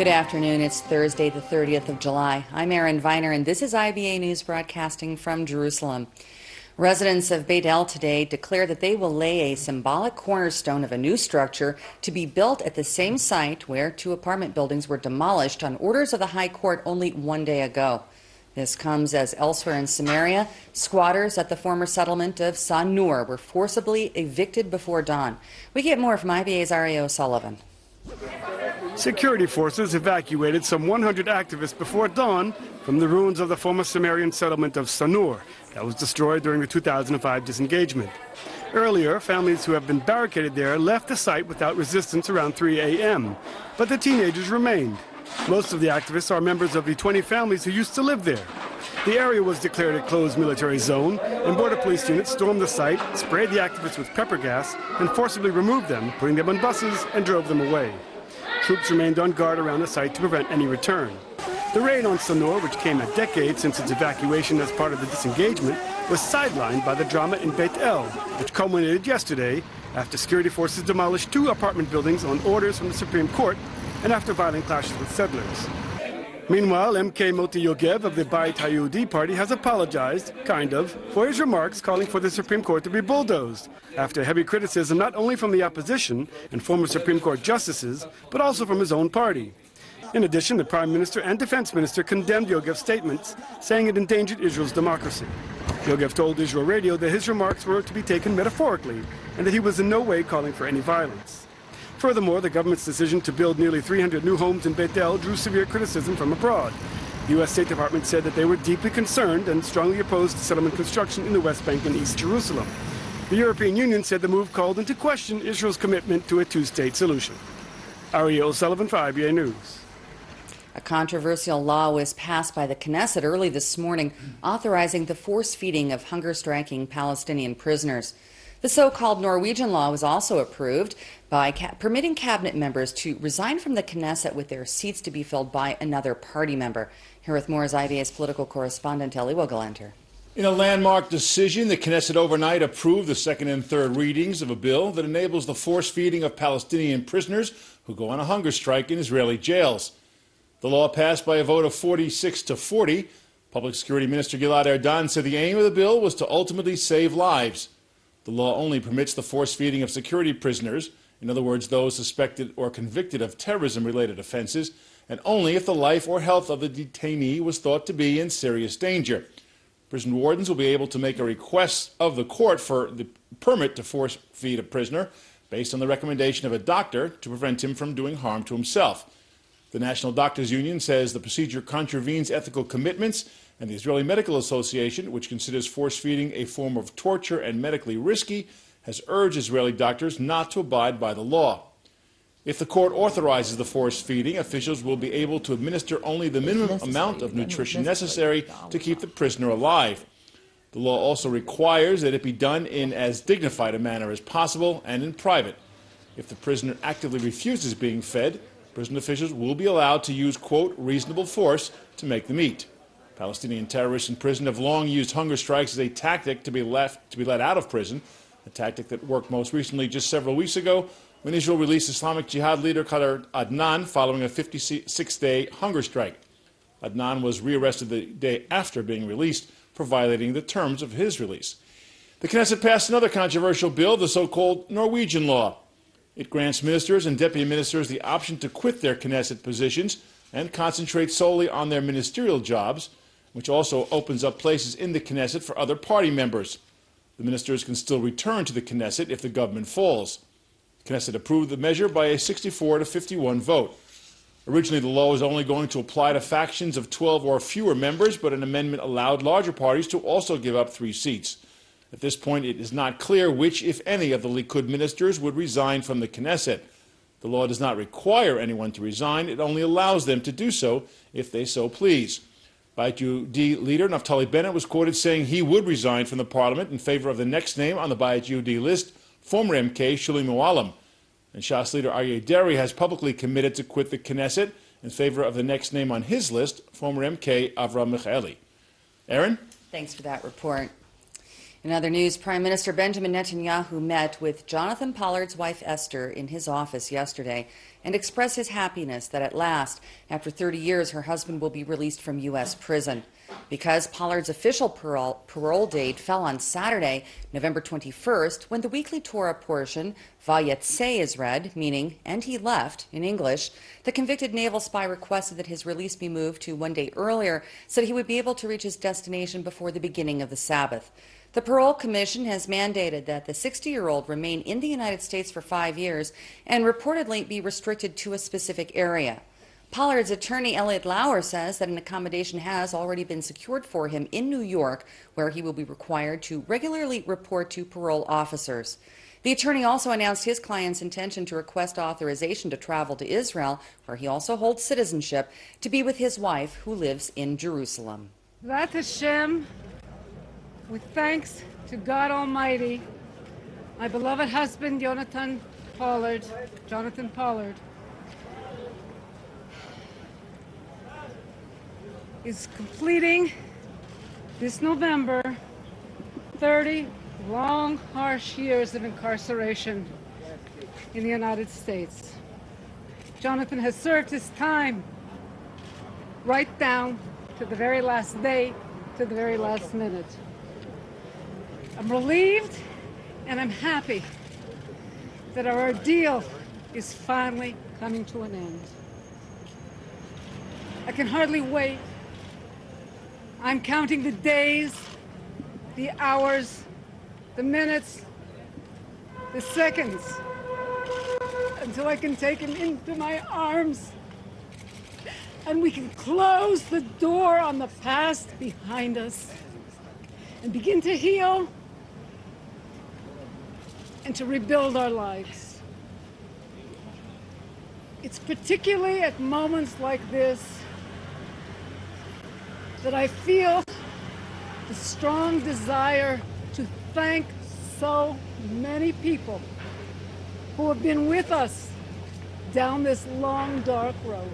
Good afternoon. It's Thursday, the 30th of July. I'm Erin Viner, and this is IBA News broadcasting from Jerusalem. Residents of Beit El today declare that they will lay a symbolic cornerstone of a new structure to be built at the same site where 2 apartment buildings were demolished on orders of the High Court only 1 day ago. This comes as elsewhere in Samaria, squatters at the former settlement of Sanur were forcibly evicted before dawn. We get more from IBA's Ario Sullivan. Security forces evacuated some 100 activists before dawn from the ruins of the former Sumerian settlement of Sanur that was destroyed during the 2005 disengagement. Earlier, families who have been barricaded there left the site without resistance around 3 a.m., but the teenagers remained. Most of the activists are members of the 20 families who used to live there. The area was declared a closed military zone, and border police units stormed the site, sprayed the activists with pepper gas, and forcibly removed them, putting them on buses and drove them away. Troops remained on guard around the site to prevent any return. The raid on Sanur, which came a decade since its evacuation as part of the disengagement, was sidelined by the drama in Beit El, which culminated yesterday after security forces demolished 2 apartment buildings on orders from the Supreme Court and after violent clashes with settlers. Meanwhile, MK Moti Yogev of the Beit HaYehudi party has apologized, kind of, for his remarks calling for the Supreme Court to be bulldozed, after heavy criticism not only from the opposition and former Supreme Court justices, but also from his own party. In addition, the Prime Minister and Defense Minister condemned Yogev's statements, saying it endangered Israel's democracy. Yogev told Israel Radio that his remarks were to be taken metaphorically and that he was in no way calling for any violence. Furthermore, the government's decision to build nearly 300 new homes in Beit El drew severe criticism from abroad. The U.S. State Department said that they were deeply concerned and strongly opposed to settlement construction in the West Bank and East Jerusalem. The European Union said the move called into question Israel's commitment to a 2-state solution. Ariel Sullivan for IBA News. A controversial law was passed by the Knesset early this morning authorizing the force feeding of hunger-striking Palestinian prisoners. The so-called Norwegian law was also approved by permitting cabinet members to resign from the Knesset with their seats to be filled by another party member. Here with more is IBA's political correspondent Eli Wogelenter. In a landmark decision, the Knesset overnight approved the second and third readings of a bill that enables the force feeding of Palestinian prisoners who go on a hunger strike in Israeli jails. The law passed by a vote of 46 to 40. Public Security Minister Gilad Erdan said the aim of the bill was to ultimately save lives. The law only permits the force feeding of security prisoners, in other words, those suspected or convicted of terrorism-related offenses, and only if the life or health of the detainee was thought to be in serious danger. Prison wardens will be able to make a request of the court for the permit to force feed a prisoner based on the recommendation of a doctor to prevent him from doing harm to himself. The National Doctors Union says the procedure contravenes ethical commitments, and the Israeli Medical Association, which considers force feeding a form of torture and medically risky, has urged Israeli doctors not to abide by the law. If the court authorizes the force feeding, officials will be able to administer only the minimum amount of nutrition necessary to keep the prisoner alive. The law also requires that it be done in as dignified a manner as possible and in private. If the prisoner actively refuses being fed, prison officials will be allowed to use, quote, reasonable force to make them eat. Palestinian terrorists in prison have long used hunger strikes as a tactic to be let out of prison, a tactic that worked most recently just several weeks ago when Israel released Islamic Jihad leader Khalid Adnan following a 56-day hunger strike. Adnan was rearrested the day after being released for violating the terms of his release. The Knesset passed another controversial bill, the so-called Norwegian law. It grants ministers and deputy ministers the option to quit their Knesset positions and concentrate solely on their ministerial jobs, which also opens up places in the Knesset for other party members. The ministers can still return to the Knesset if the government falls. The Knesset approved the measure by a 64 to 51 vote. Originally, the law was only going to apply to factions of 12 or fewer members, but an amendment allowed larger parties to also give up 3 seats. At this point, it is not clear which, if any, of the Likud ministers would resign from the Knesset. The law does not require anyone to resign. It only allows them to do so if they so please. Beit Yehudi leader Naftali Bennett was quoted saying he would resign from the parliament in favor of the next name on the Beit Yehudi list, former MK Shuli Mualim. And Shas leader Aryeh Deri has publicly committed to quit the Knesset in favor of the next name on his list, former MK Avraham Michaeli. Erin? Thanks for that report. In other news, Prime Minister Benjamin Netanyahu met with Jonathan Pollard's wife Esther in his office yesterday and expressed his happiness that at last, after 30 years, her husband will be released from U.S. prison. Because Pollard's official parole date fell on Saturday, November 21st, when the weekly Torah portion, Vayetze, is read, meaning, and he left, in English, the convicted naval spy requested that his release be moved to one day earlier so that he would be able to reach his destination before the beginning of the Sabbath. The Parole Commission has mandated that the 60-year-old remain in the United States for 5 years and reportedly be restricted to a specific area. Pollard's attorney, Elliot Lauer, says that an accommodation has already been secured for him in New York, where he will be required to regularly report to parole officers. The attorney also announced his client's intention to request authorization to travel to Israel, where he also holds citizenship, to be with his wife, who lives in Jerusalem. That Hashem, with thanks to God Almighty, my beloved husband, Jonathan Pollard, is completing this November 30 long, harsh years of incarceration in the United States. Jonathan has served his time right down to the very last day, to the very last minute. I'm relieved and I'm happy that our ordeal is finally coming to an end. I can hardly wait. I'm counting the days, the hours, the minutes, the seconds, until I can take him into my arms and we can close the door on the past behind us and begin to heal and to rebuild our lives. It's particularly at moments like this that I feel the strong desire to thank so many people who have been with us down this long, dark road,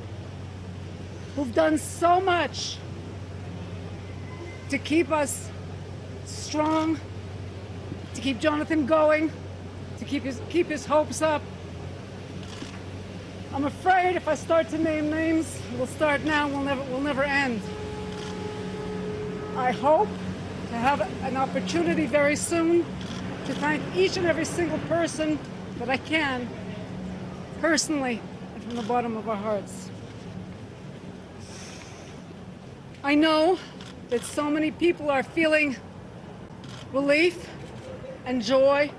who've done so much to keep us strong, to keep Jonathan going, to keep his hopes up. I'm afraid if I start to name names, we'll start now, we'll never end. I hope to have an opportunity very soon to thank each and every single person that I can, personally and from the bottom of our hearts. I know that so many people are feeling relief and joy,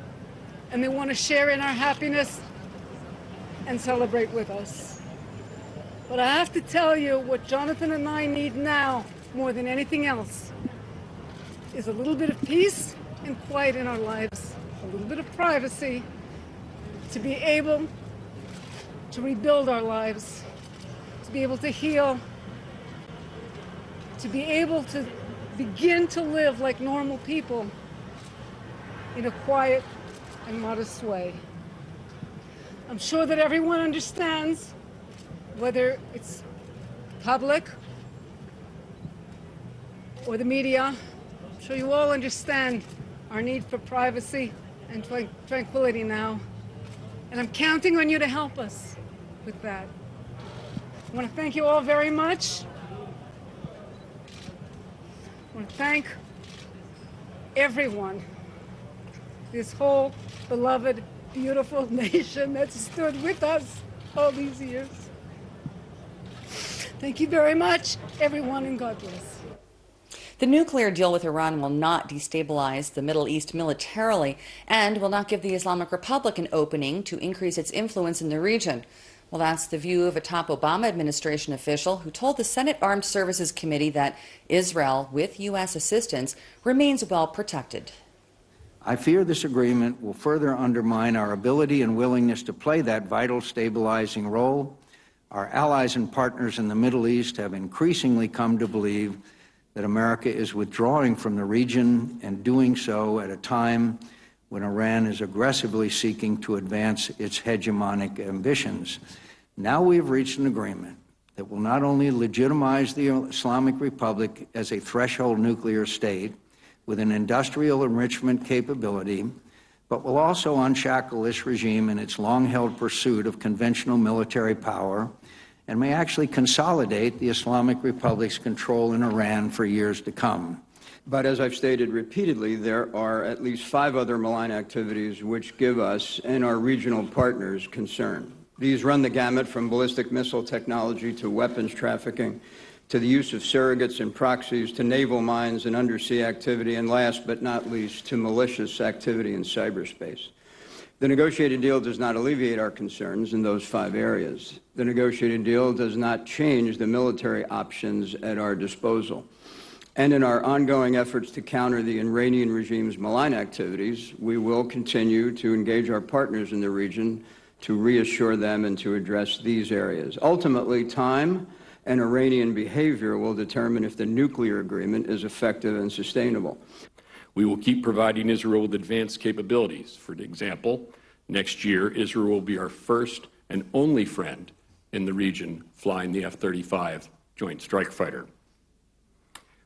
and they want to share in our happiness and celebrate with us. But I have to tell you, what Jonathan and I need now, more than anything else, is a little bit of peace and quiet in our lives, a little bit of privacy, to be able to rebuild our lives, to be able to heal, to be able to begin to live like normal people in a quiet and modest way. I'm sure that everyone understands, whether it's public or the media, I'm sure you all understand our need for privacy and tranquility now. And I'm counting on you to help us with that. I want to thank you all very much. I want to thank everyone, this whole beloved, beautiful nation that stood with us all these years. Thank you very much, everyone, and God bless. The nuclear deal with Iran will not destabilize the Middle East militarily and will not give the Islamic Republic an opening to increase its influence in the region. Well, that's the view of a top Obama administration official who told the Senate Armed Services Committee that Israel, with U.S. assistance, remains well protected. I fear this agreement will further undermine our ability and willingness to play that vital stabilizing role. Our allies and partners in the Middle East have increasingly come to believe that America is withdrawing from the region and doing so at a time when Iran is aggressively seeking to advance its hegemonic ambitions. Now we have reached an agreement that will not only legitimize the Islamic Republic as a threshold nuclear state, with an industrial enrichment capability, but will also unshackle this regime in its long-held pursuit of conventional military power and may actually consolidate the Islamic Republic's control in Iran for years to come. But as I've stated repeatedly, there are at least 5 other malign activities which give us and our regional partners concern. These run the gamut from ballistic missile technology to weapons trafficking, to the use of surrogates and proxies, to naval mines and undersea activity, and last but not least, to malicious activity in cyberspace. The negotiated deal does not alleviate our concerns in those 5 areas. The negotiated deal does not change the military options at our disposal. And in our ongoing efforts to counter the Iranian regime's malign activities, we will continue to engage our partners in the region to reassure them and to address these areas. Ultimately, time and Iranian behavior will determine if the nuclear agreement is effective and sustainable. We will keep providing Israel with advanced capabilities. For example, next year, Israel will be our first and only friend in the region flying the F-35 Joint Strike Fighter.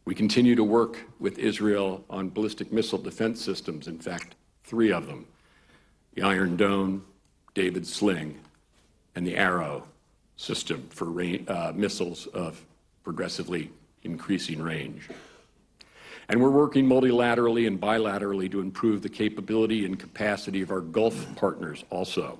We continue to work with Israel on ballistic missile defense systems, in fact, 3 of them, the Iron Dome, David Sling, and the Arrow system for missiles of progressively increasing range. And we're working multilaterally and bilaterally to improve the capability and capacity of our Gulf partners also.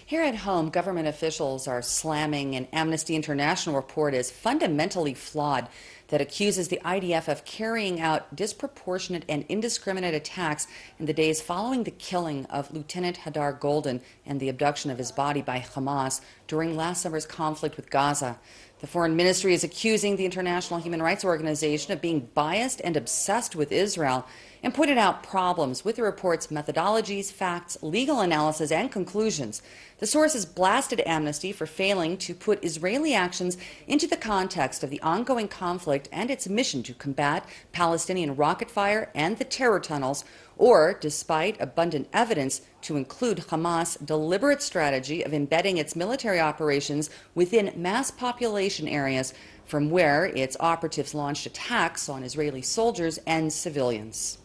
Here at home, government officials are slamming an Amnesty International report as fundamentally flawed that accuses the IDF of carrying out disproportionate and indiscriminate attacks in the days following the killing of Lieutenant Hadar Golden and the abduction of his body by Hamas during last summer's conflict with Gaza. The Foreign Ministry is accusing the International Human Rights Organization of being biased and obsessed with Israel and pointed out problems with the report's methodologies, facts, legal analysis, and conclusions. The source has blasted Amnesty for failing to put Israeli actions into the context of the ongoing conflict and its mission to combat Palestinian rocket fire and the terror tunnels, or, despite abundant evidence, to include Hamas' deliberate strategy of embedding its military operations within mass population areas from where its operatives launched attacks on Israeli soldiers and civilians.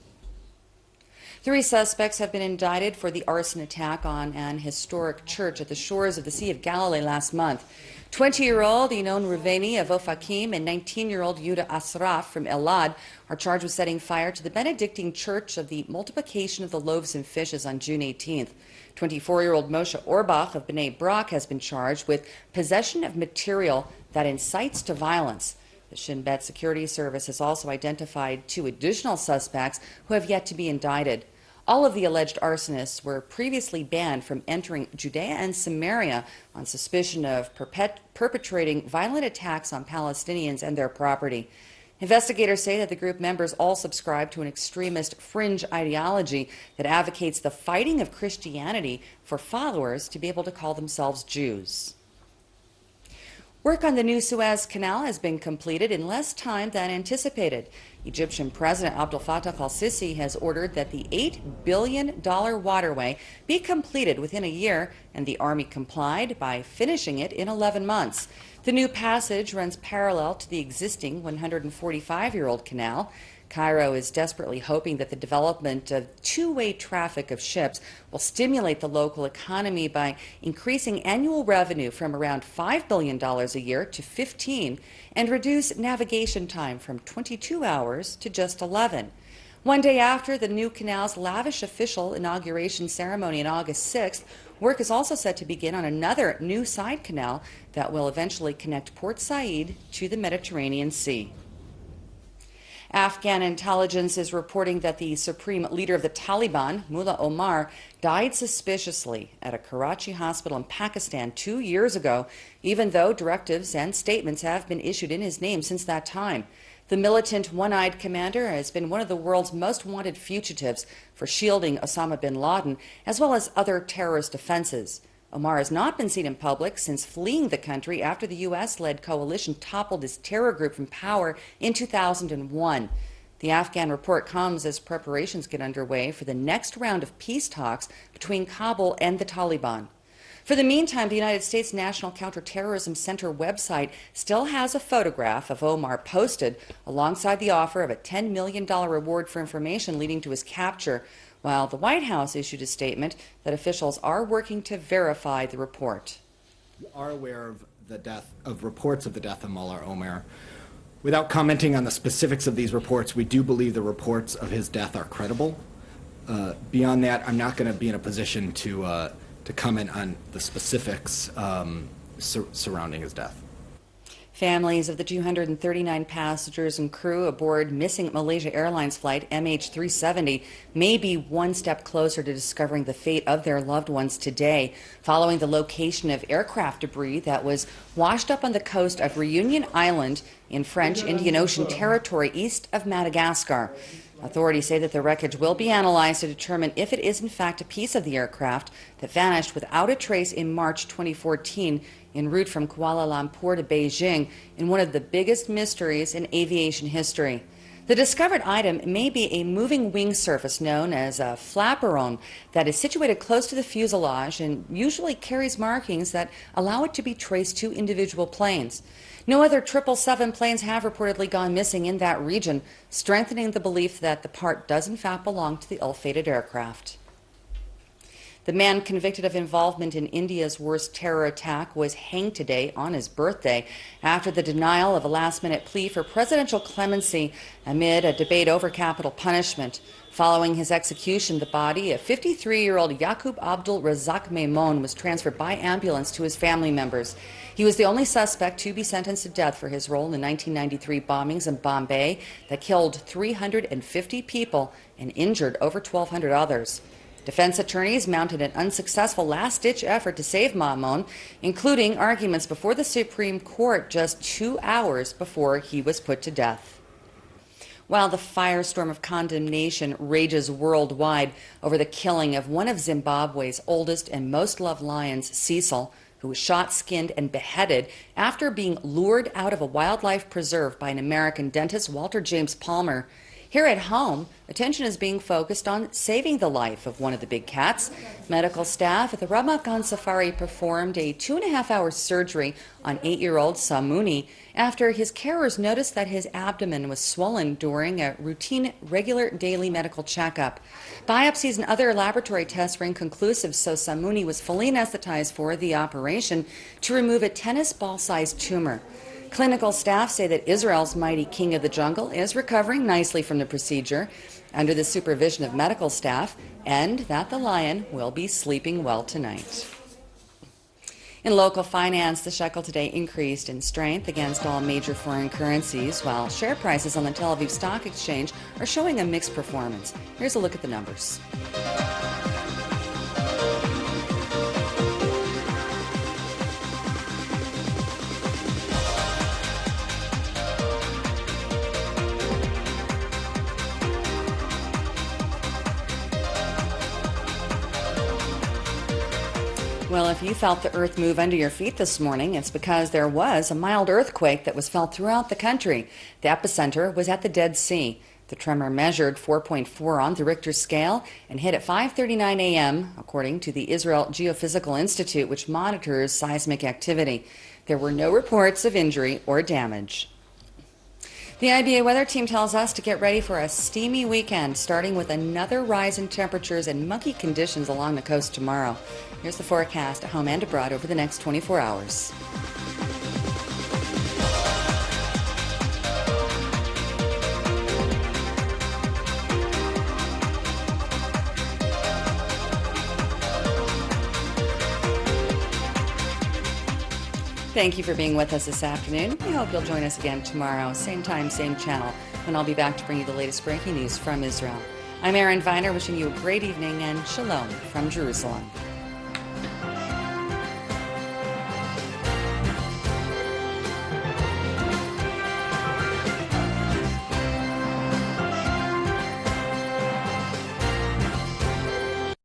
3 suspects have been indicted for the arson attack on an historic church at the shores of the Sea of Galilee last month. 20-year-old Inon Ruveni of Ofakim and 19-year-old Yuda Asraf from Elad are charged with setting fire to the Benedictine Church of the Multiplication of the Loaves and Fishes on June 18th. 24-year-old Moshe Orbach of Bnei Brak has been charged with possession of material that incites to violence. The Shin Bet Security Service has also identified 2 additional suspects who have yet to be indicted. All of the alleged arsonists were previously banned from entering Judea and Samaria on suspicion of perpetrating violent attacks on Palestinians and their property. Investigators say that the group members all subscribe to an extremist fringe ideology that advocates the fighting of Christianity for followers to be able to call themselves Jews. Work on the new Suez Canal has been completed in less time than anticipated. Egyptian President Abdel Fattah al-Sisi has ordered that the $8 billion waterway be completed within a year, and the Army complied by finishing it in 11 months. The new passage runs parallel to the existing 145-year-old canal. Cairo is desperately hoping that the development of 2-way traffic of ships will stimulate the local economy by increasing annual revenue from around $5 billion a year to 15 and reduce navigation time from 22 hours to just 11. One day after the new canal's lavish official inauguration ceremony on August 6th, work is also set to begin on another new side canal that will eventually connect Port Said to the Mediterranean Sea. Afghan intelligence is reporting that the supreme leader of the Taliban, Mullah Omar, died suspiciously at a Karachi hospital in Pakistan 2 years ago, even though directives and statements have been issued in his name since that time. The militant one-eyed commander has been one of the world's most wanted fugitives for shielding Osama bin Laden, as well as other terrorist offenses. Omar has not been seen in public since fleeing the country after the U.S.-led coalition toppled his terror group from power in 2001. The Afghan report comes as preparations get underway for the next round of peace talks between Kabul and the Taliban. For the meantime, the United States National Counterterrorism Center website still has a photograph of Omar posted alongside the offer of a $10 million reward for information leading to his capture, while the White House issued a statement that officials are working to verify the report. We are aware of reports of the death of Mullah Omar. Without commenting on the specifics of these reports, we do believe the reports of his death are credible. Beyond that, I'm not going to be in a position to comment on the specifics surrounding his death. Families of the 239 passengers and crew aboard missing Malaysia Airlines flight MH370 may be one step closer to discovering the fate of their loved ones today, following the location of aircraft debris that was washed up on the coast of Reunion Island in French Indian Ocean territory east of Madagascar. Authorities say that the wreckage will be analyzed to determine if it is in fact a piece of the aircraft that vanished without a trace in March 2014 en route from Kuala Lumpur to Beijing, in one of the biggest mysteries in aviation history. The discovered item may be a moving wing surface known as a flaperon that is situated close to the fuselage and usually carries markings that allow it to be traced to individual planes. No other 777 planes have reportedly gone missing in that region, strengthening the belief that the part does in fact belong to the ill-fated aircraft. The man convicted of involvement in India's worst terror attack was hanged today on his birthday after the denial of a last-minute plea for presidential clemency amid a debate over capital punishment. Following his execution, the body of 53-year-old Yaqub Abdul Razak Maimon was transferred by ambulance to his family members. He was the only suspect to be sentenced to death for his role in the 1993 bombings in Bombay that killed 350 people and injured over 1,200 others. Defense attorneys mounted an unsuccessful last-ditch effort to save Maimon, including arguments before the Supreme Court just 2 hours before he was put to death. While the firestorm of condemnation rages worldwide over the killing of one of Zimbabwe's oldest and most loved lions, Cecil, who was shot, skinned, and beheaded after being lured out of a wildlife preserve by an American dentist, Walter James Palmer, here at home, attention is being focused on saving the life of one of the big cats. Medical staff at the Ramakan Safari performed a 2.5-hour surgery on 8-year-old Samuni after his carers noticed that his abdomen was swollen during a routine, regular daily medical checkup. Biopsies and other laboratory tests were inconclusive, so Samuni was fully anesthetized for the operation to remove a tennis ball-sized tumor. Clinical staff say that Israel's mighty king of the jungle is recovering nicely from the procedure under the supervision of medical staff, and that the lion will be sleeping well tonight. In local finance, the shekel today increased in strength against all major foreign currencies, while share prices on the Tel Aviv Stock Exchange are showing a mixed performance. Here's a look at the numbers. Well, if you felt the earth move under your feet this morning, it's because there was a mild earthquake that was felt throughout the country. The epicenter was at the Dead Sea. The tremor measured 4.4 on the Richter scale and hit at 5:39 a.m., according to the Israel Geophysical Institute, which monitors seismic activity. There were no reports of injury or damage. The IBA weather team tells us to get ready for a steamy weekend, starting with another rise in temperatures and muggy conditions along the coast tomorrow. Here's the forecast at home and abroad over the next 24 hours. Thank you for being with us this afternoon. We hope you'll join us again tomorrow, same time, same channel, when I'll be back to bring you the latest breaking news from Israel. I'm Erin Viner, wishing you a great evening and shalom from Jerusalem.